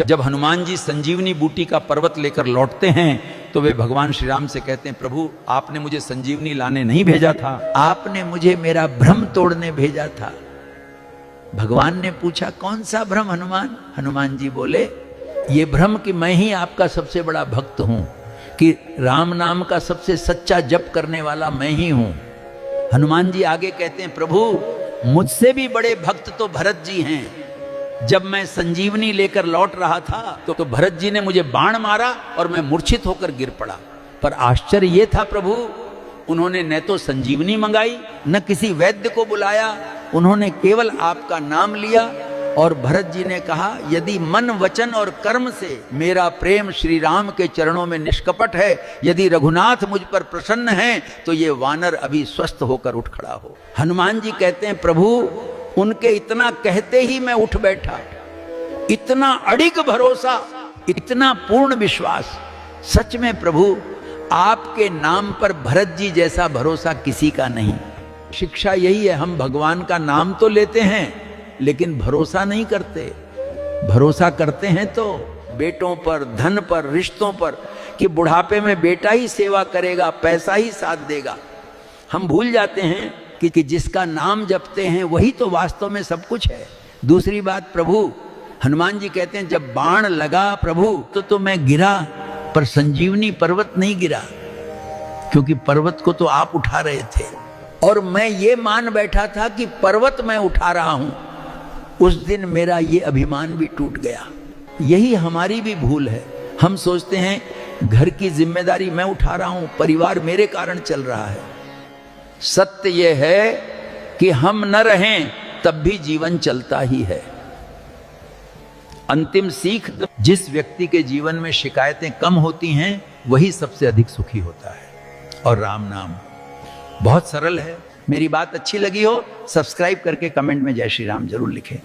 जब हनुमान जी संजीवनी बूटी का पर्वत लेकर लौटते हैं तो वे भगवान श्री राम से कहते हैं, प्रभु आपने मुझे संजीवनी लाने नहीं भेजा था, आपने मुझे मेरा भ्रम तोड़ने भेजा था। भगवान ने पूछा, कौन सा भ्रम हनुमान? हनुमान जी बोले, ये भ्रम कि मैं ही आपका सबसे बड़ा भक्त हूं, कि राम नाम का सबसे सच्चा जप करने वाला मैं ही हूं। हनुमान जी आगे कहते हैं, प्रभु मुझसे भी बड़े भक्त तो भरत जी हैं। जब मैं संजीवनी लेकर लौट रहा था तो भरत जी ने मुझे बाण मारा और मैं मूर्छित होकर गिर पड़ा। पर आश्चर्य ये था प्रभु, उन्होंने न तो संजीवनी मंगाई न किसी वैद्य को बुलाया, उन्होंने केवल आपका नाम लिया। और भरत जी ने कहा, यदि मन वचन और कर्म से मेरा प्रेम श्री राम के चरणों में निष्कपट है, यदि रघुनाथ मुझ पर प्रसन्न हैं, तो ये वानर अभी स्वस्थ होकर उठ खड़ा हो। हनुमान जी कहते हैं, प्रभु उनके इतना कहते ही मैं उठ बैठा। इतना अडिग भरोसा, इतना पूर्ण विश्वास। सच में प्रभु आपके नाम पर भरत जी जैसा भरोसा किसी का नहीं। शिक्षा यही है, हम भगवान का नाम तो लेते हैं लेकिन भरोसा नहीं करते। भरोसा करते हैं तो बेटों पर, धन पर, रिश्तों पर, कि बुढ़ापे में बेटा ही सेवा करेगा, पैसा ही साथ देगा। हम भूल जाते हैं कि जिसका नाम जपते हैं वही तो वास्तव में सब कुछ है। दूसरी बात प्रभु, हनुमान जी कहते हैं, जब बाण लगा प्रभु तो मैं गिरा, पर संजीवनी पर्वत नहीं गिरा, क्योंकि पर्वत को तो आप उठा रहे थे और मैं ये मान बैठा था कि पर्वत मैं उठा रहा हूं। उस दिन मेरा ये अभिमान भी टूट गया। यही हमारी भी भूल है। हम सोचते हैं घर की जिम्मेदारी मैं उठा रहा हूं, परिवार मेरे कारण चल रहा है। सत्य यह है कि हम न रहें तब भी जीवन चलता ही है। अंतिम सीख, जिस व्यक्ति के जीवन में शिकायतें कम होती हैं वही सबसे अधिक सुखी होता है। और राम नाम बहुत सरल है। मेरी बात अच्छी लगी हो, सब्सक्राइब करके कमेंट में जय श्री राम जरूर लिखें।